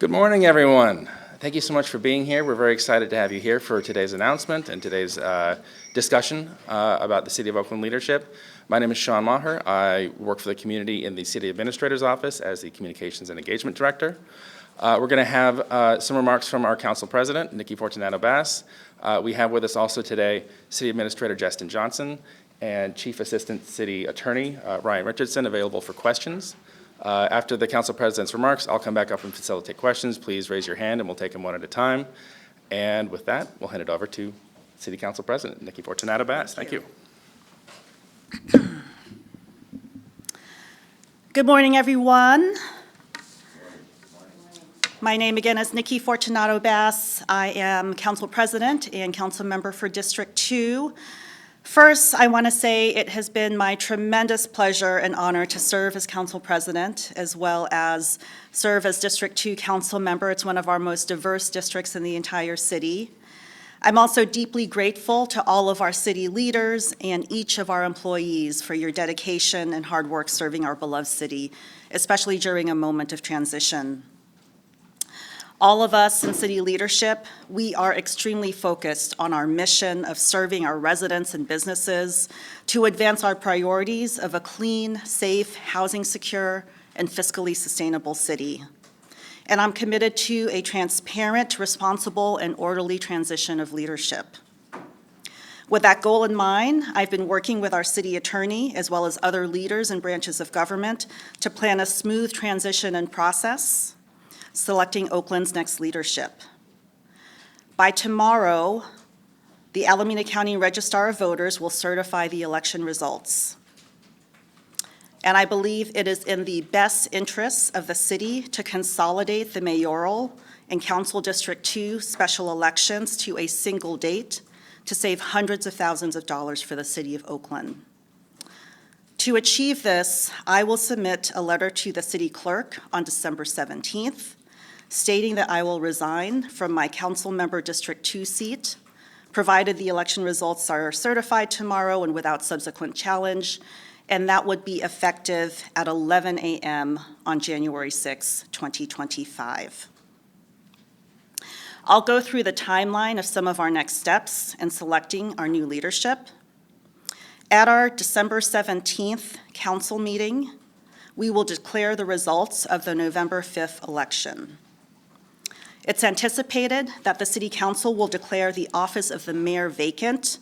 Good morning, everyone. Thank you so much for being here. We're very excited to have you here for today's announcement and today's discussion about the City of Oakland leadership. My name is Sean Maher. I work for the community in the City Administrator's Office as the Communications and Engagement Director. We're going to have some remarks from our Council President, Nikki Fortunato Bas. We have with us also today City Administrator Justin Johnson and Chief Assistant City Attorney Ryan Richardson, available for questions. After the Council President's remarks, I'll come back up and facilitate questions. Please raise your hand and we'll take them one at a time. And with that, we'll hand it over to City Council President Nikki Fortunato Bas. Thank you. Good morning, everyone. My name again is Nikki Fortunato Bas. I am Council President and Council Member for District 2. First, I want to say it has been my tremendous pleasure and honor to serve as Council President, as well as serve as District 2 Council Member. It's one of our most diverse districts in the entire city. I'm also deeply grateful to all of our city leaders and each of our employees for your dedication and hard work serving our beloved city, especially during a moment of transition. All of us in city leadership, we are extremely focused on our mission of serving our residents and businesses to advance our priorities of a clean, safe, housing secure, and fiscally sustainable city. And I'm committed to a transparent, responsible, and orderly transition of leadership. With that goal in mind, I've been working with our city attorney as well as other leaders and branches of government to plan a smooth transition and process, selecting Oakland's next leadership. By tomorrow, the Alameda County Registrar of Voters will certify the election results. And I believe it is in the best interests of the city to consolidate the Mayoral and Council District 2 special elections to a single date to save hundreds of thousands of dollars for the City of Oakland. To achieve this, I will submit a letter to the City Clerk on December 17th, stating that I will resign from my Councilmember District 2 seat, provided the election results are certified tomorrow and without subsequent challenge, and that would be effective at 11 a.m. on January 6, 2025. I'll go through the timeline of some of our next steps in selecting our new leadership. At our December 17th council meeting, we will declare the results of the November 5th election. It's anticipated that the City Council will declare the office of the mayor vacant,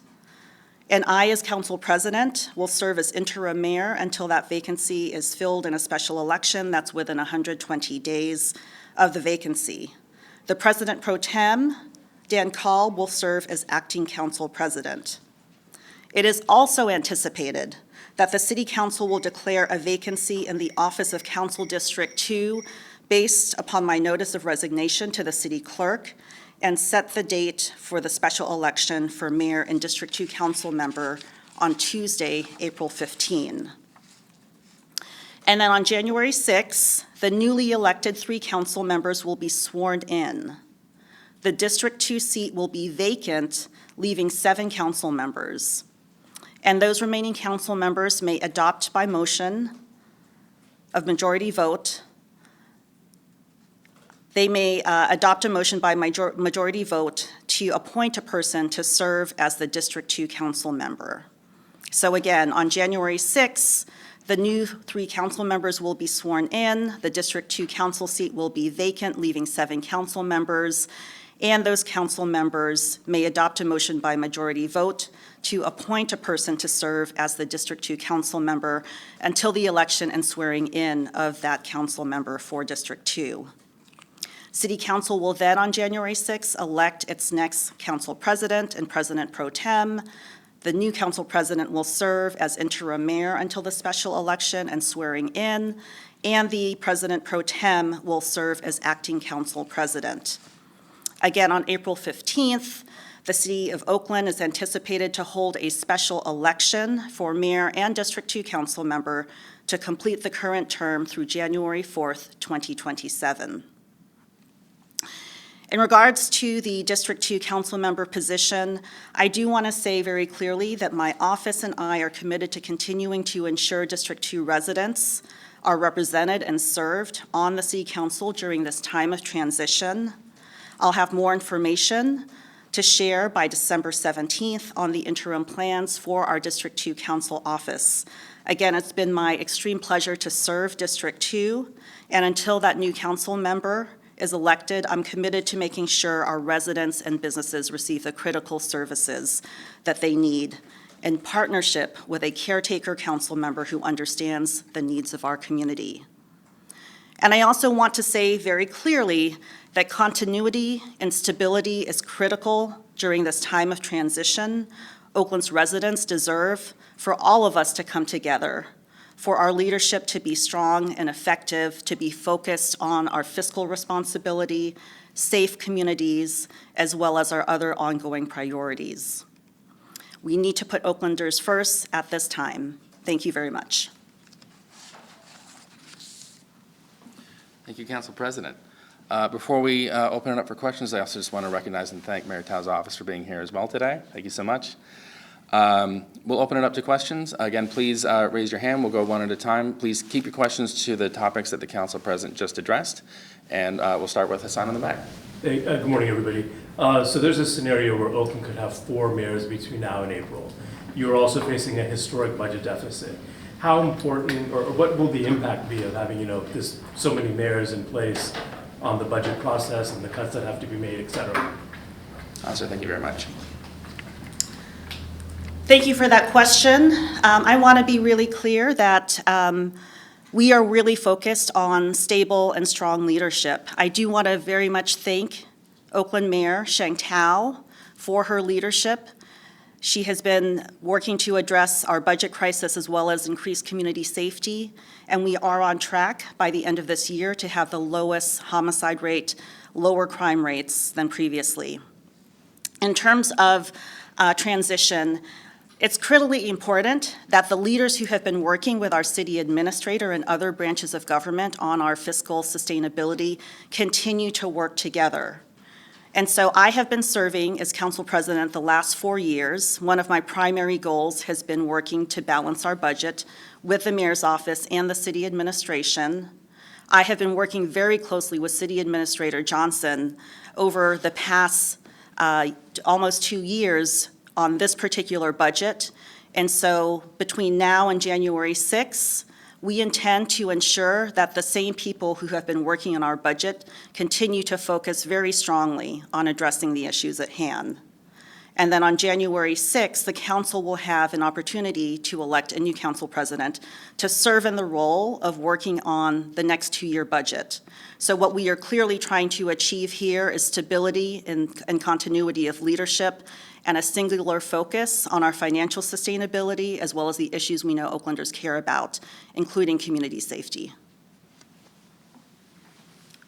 and I, as Council President, will serve as interim mayor until that vacancy is filled in a special election that's within 120 days of the vacancy. The President Pro Tem, Dan Kalb, will serve as acting Council President. It is also anticipated that the City Council will declare a vacancy in the office of Council District 2 based upon my notice of resignation to the City Clerk and set the date for the special election for Mayor and District 2 Council Member on Tuesday, April 15. And then on January 6, the newly elected 3 council members will be sworn in. The District 2 seat will be vacant, leaving 7 council members. And those remaining council members may adopt by motion of majority vote. They may adopt a motion by majority vote to appoint a person to serve as the District 2 council member. So again, on January 6th, the new 3 council members will be sworn in. The District 2 council seat will be vacant, leaving 7 council members. And those council members may adopt a motion by majority vote to appoint a person to serve as the District 2 council member until the election and swearing in of that council member for District 2. City Council will then, on January 6, elect its next council president and president pro tem. The new council president will serve as interim mayor until the special election and swearing in, and the president pro tem will serve as acting council president. Again, on April 15th, the City of Oakland is anticipated to hold a special election for mayor and District 2 council member to complete the current term through January 4th, 2027. In regards to the District 2 council member position, I do want to say very clearly that my office and I are committed to continuing to ensure District 2 residents are represented and served on the City Council during this time of transition. I'll have more information to share by December 17th on the interim plans for our District 2 Council office. Again, it's been my extreme pleasure to serve District 2, and until that new council member is elected, I'm committed to making sure our residents and businesses receive the critical services that they need in partnership with a caretaker council member who understands the needs of our community. And I also want to say very clearly that continuity and stability is critical during this time of transition. Oakland's residents deserve for all of us to come together, for our leadership to be strong and effective, to be focused on our fiscal responsibility, safe communities, as well as our other ongoing priorities. We need to put Oaklanders first at this time. Thank you very much. Thank you, Council President. Before we open it up for questions, I also just want to recognize and thank Mayor Tao's office for being here as well today. Thank you so much. We'll open it up to questions. Again, please raise your hand. We'll go one at a time. Please keep your questions to the topics that the Council President just addressed. And we'll start with Hassan in the back. Hey, good morning, everybody. So there's a scenario where Oakland could have 4 mayors between now and April. You're also facing a historic budget deficit. How important, or what will the impact be of having, this so many mayors in place on the budget process and the cuts that have to be made, et cetera? Sir, thank you very much. Thank you for that question. I want to be really clear that we are really focused on stable and strong leadership. I do want to very much thank Oakland Mayor Sheng Tao for her leadership. She has been working to address our budget crisis as well as increase community safety, and we are on track by the end of this year to have the lowest homicide rate, lower crime rates than previously. In terms of transition, it's critically important that the leaders who have been working with our city administrator and other branches of government on our fiscal sustainability continue to work together. And so I have been serving as council president the last 4 years. One of my primary goals has been working to balance our budget with the mayor's office and the city administration. I have been working very closely with City Administrator Johnson over the past almost 2 years on this particular budget. And so between now and January 6th, we intend to ensure that the same people who have been working on our budget continue to focus very strongly on addressing the issues at hand. And then on January 6th, the council will have an opportunity to elect a new council president to serve in the role of working on the next 2-year budget. So what we are clearly trying to achieve here is stability and continuity of leadership and a singular focus on our financial sustainability as well as the issues we know Oaklanders care about, including community safety.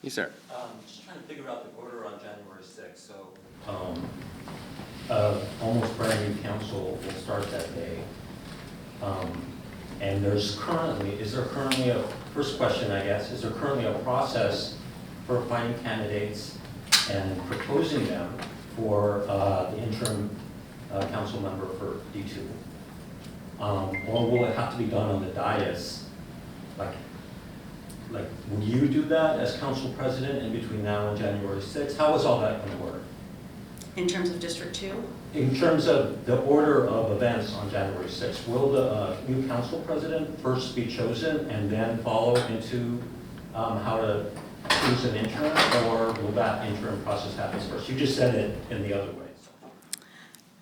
Yes, sir. Just trying to figure out the order on January 6th. So, almost brand new council will start that day. And is there currently a, first question I guess, is there currently a process for finding candidates and proposing them for the interim council member for D2? Or will it have to be done on the dais? Like, will you do that as council president in between now and January 6th? How is all that going to work? In terms of District 2? In terms of the order of events on January 6th, will the new council president first be chosen and then follow into how to choose an interim, or will that interim process happen first? You just said it in the other way.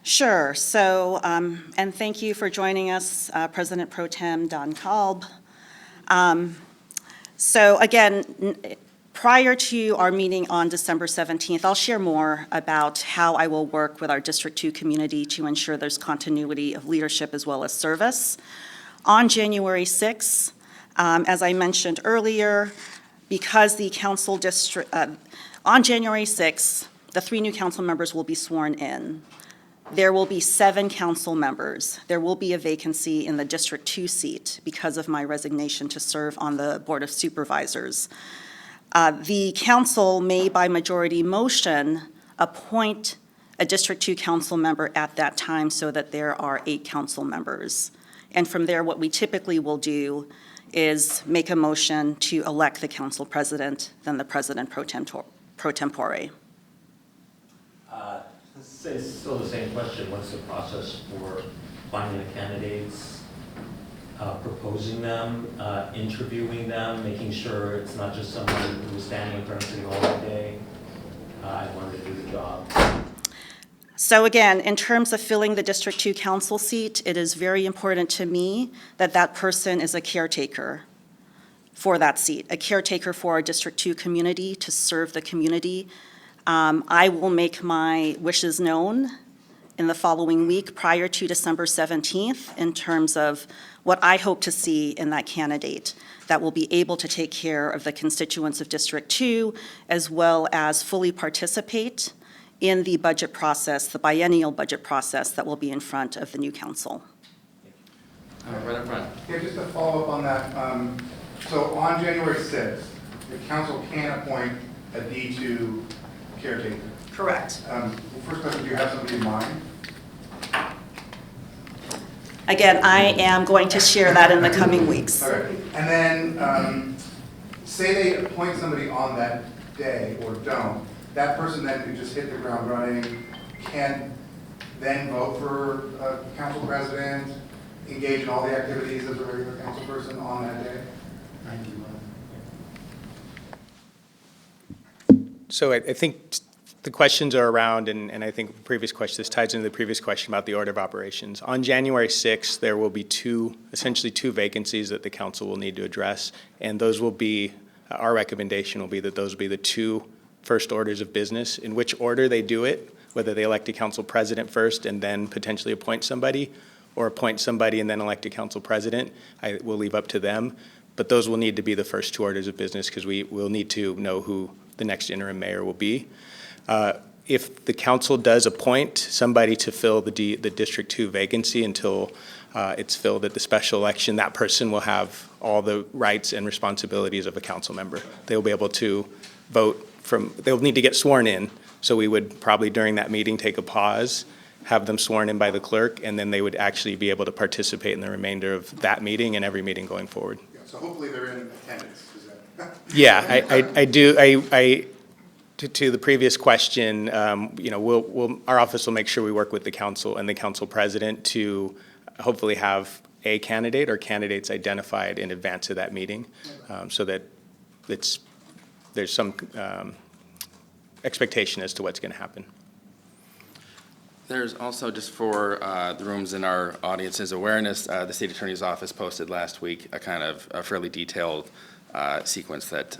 Sure. So, and thank you for joining us, President Pro Tem Don Kalb. So again, prior to our meeting on December 17th, I'll share more about how I will work with our District 2 community to ensure there's continuity of leadership as well as service. On January 6th, as I mentioned earlier, because the council district, on January 6th, the 3 new council members will be sworn in. There will be 7 council members. There will be a vacancy in the District 2 seat because of my resignation to serve on the Board of Supervisors. The council may, by majority motion, appoint a District 2 council member at that time so that there are 8 council members. And from there, what we typically will do is make a motion to elect the council president, then the president pro tempore. It's still the same question. What's the process for finding the candidates, proposing them, interviewing them, making sure it's not just someone who was standing in front of City Hall all day? I wanted to do the job. So again, in terms of filling the District 2 council seat, it is very important to me that that person is a caretaker for that seat, a caretaker for our District 2 community to serve the community. I will make my wishes known in the following week prior to December 17th in terms of what I hope to see in that candidate that will be able to take care of the constituents of District 2 as well as fully participate in the budget process, the biennial budget process that will be in front of the new council. Right up front. Yeah, just to follow up on that. So on January 6th, the council can appoint a D2 caretaker. Correct. First question, do you have somebody in mind? Again, I am going to share that in the coming weeks. Okay. And then say they appoint somebody on that day or don't, that person then could just hit the ground running, can then vote for a council president, engage in all the activities of a regular council person on that day? So I think the questions are around, and I think the previous question, this ties into the previous question about the order of operations. On January 6th, there will be essentially two vacancies that the council will need to address, and those will be, our recommendation will be that those will be the 2 first orders of business. In which order they do it, whether they elect a council president first and then potentially appoint somebody, or appoint somebody and then elect a council president, I will leave up to them. But those will need to be the first 2 orders of business because we will need to know who the next interim mayor will be. If the council does appoint somebody to fill the District 2 vacancy until it's filled at the special election, that person will have all the rights and responsibilities of a council member. They'll be able to vote they'll need to get sworn in, so we would probably during that meeting take a pause, have them sworn in by the clerk, and then they would actually be able to participate in the remainder of that meeting and every meeting going forward. Yeah, so hopefully they're in attendance. Yeah, I do. To the previous question, our office will make sure we work with the council and the council president to hopefully have a candidate or candidates identified in advance of that meeting, so that there's some expectation as to what's going to happen. There's also, just for the rooms in our audience's awareness, the State Attorney's Office posted last week a kind of a fairly detailed sequence that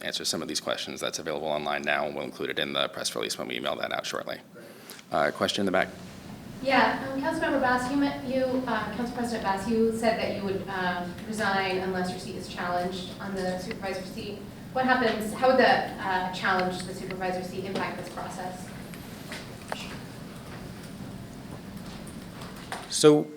answers some of these questions. That's available online now, and we'll include it in the press release when we email that out shortly. Question in the back. Yeah, Councilmember Bas, Council President Bas, you said that you would resign unless your seat is challenged on the supervisor seat. What happens, how would the challenge to the supervisor seat impact this process? So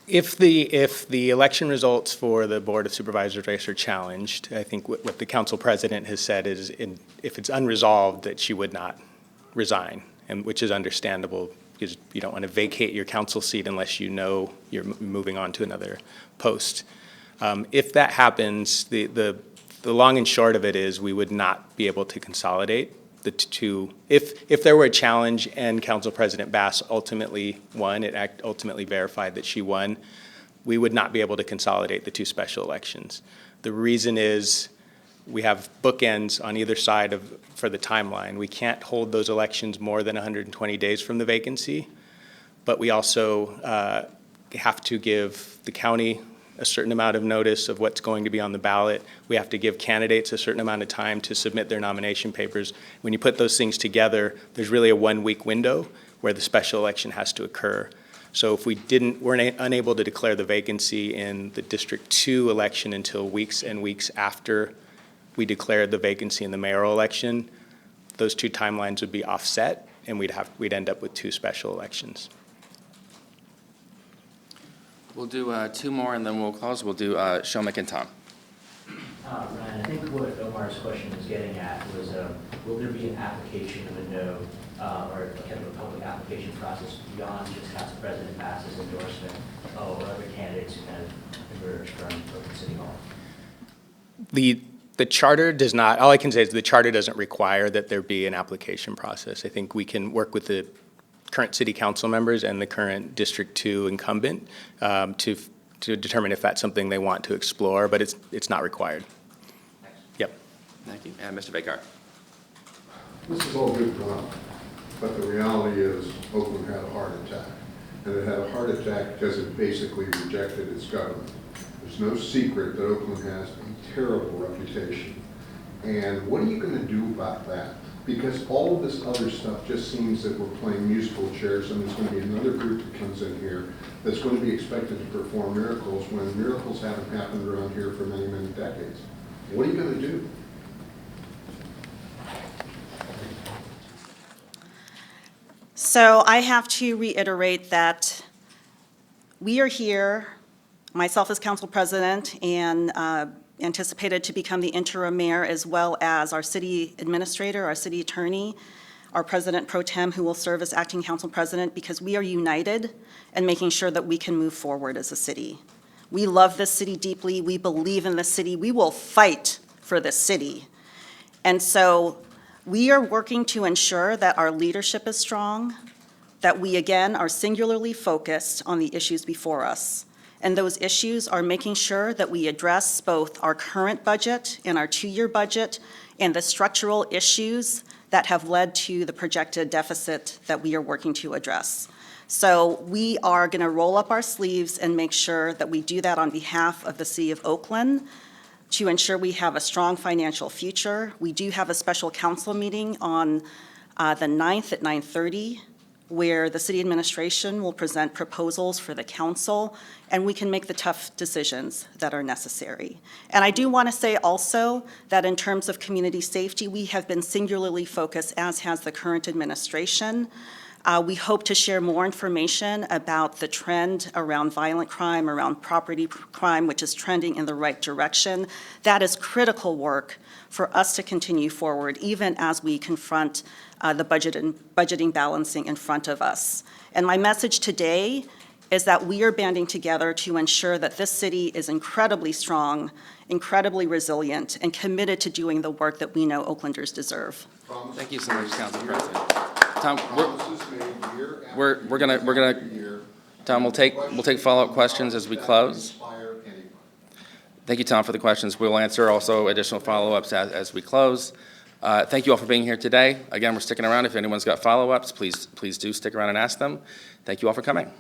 if the election results for the Board of Supervisors race are challenged, I think what the council president has said is if it's unresolved that she would not resign, and which is understandable because you don't want to vacate your council seat unless you know you're moving on to another post. If that happens, the long and short of it is we would not be able to consolidate the 2. If there were a challenge and Council President Bas ultimately won, it ultimately verified that she won, we would not be able to consolidate the 2 special elections. The reason is we have bookends on either side for the timeline. We can't hold those elections more than 120 days from the vacancy, but we also have to give the county a certain amount of notice of what's going to be on the ballot. We have to give candidates a certain amount of time to submit their nomination papers. When you put those things together, there's really a 1-week window where the special election has to occur. So if we're unable to declare the vacancy in the District 2 election until weeks and weeks after we declared the vacancy in the mayoral election, those 2 timelines would be offset, and we'd end up with 2 special elections. We'll do 2 more and then we'll close. We'll do Shomek and Tom. Ryan, I think what Omar's question was getting at was, will there be an application window or kind of a public application process beyond just Council President Bass's endorsement or other candidates who kind of emerge from Oakland City Hall? The charter does not, all I can say is the charter doesn't require that there be an application process. I think we can work with the current city council members and the current District 2 incumbent to determine if that's something they want to explore, but it's not required. Yep. Thank you. And Mr. Vakar. This is all good talk, but the reality is Oakland had a heart attack. And it had a heart attack because it basically rejected its government. There's no secret that Oakland has a terrible reputation. And what are you going to do about that? Because all of this other stuff just seems that we're playing musical chairs, and there's going to be another group that comes in here that's going to be expected to perform miracles when miracles haven't happened around here for many, many decades. What are you going to do? So I have to reiterate that we are here, myself as council president, and anticipated to become the interim mayor, as well as our city administrator, our city attorney, our president pro tem, who will serve as acting council president, because we are united in making sure that we can move forward as a city. We love this city deeply. We believe in this city. We will fight for this city. And so we are working to ensure that our leadership is strong, that we, again, are singularly focused on the issues before us. And those issues are making sure that we address both our current budget and our two-year budget and the structural issues that have led to the projected deficit that we are working to address. So we are going to roll up our sleeves and make sure that we do that on behalf of the City of Oakland to ensure we have a strong financial future. We do have a special council meeting on the 9th at 9:30, where the city administration will present proposals for the council, and we can make the tough decisions that are necessary. And I do want to say also that in terms of community safety, we have been singularly focused, as has the current administration. We hope to share more information about the trend around violent crime, around property crime, which is trending in the right direction. That is critical work for us to continue forward, even as we confront the budgeting balancing in front of us. And my message today is that we are banding together to ensure that this city is incredibly strong, incredibly resilient, and committed to doing the work that we know Oaklanders deserve. Thank you so much, Council President. Tom, Tom, we'll take follow-up questions as we close. Thank you, Tom, for the questions. We'll answer also additional follow-ups as we close. Thank you all for being here today. Again, we're sticking around. If anyone's got follow-ups, please do stick around and ask them. Thank you all for coming.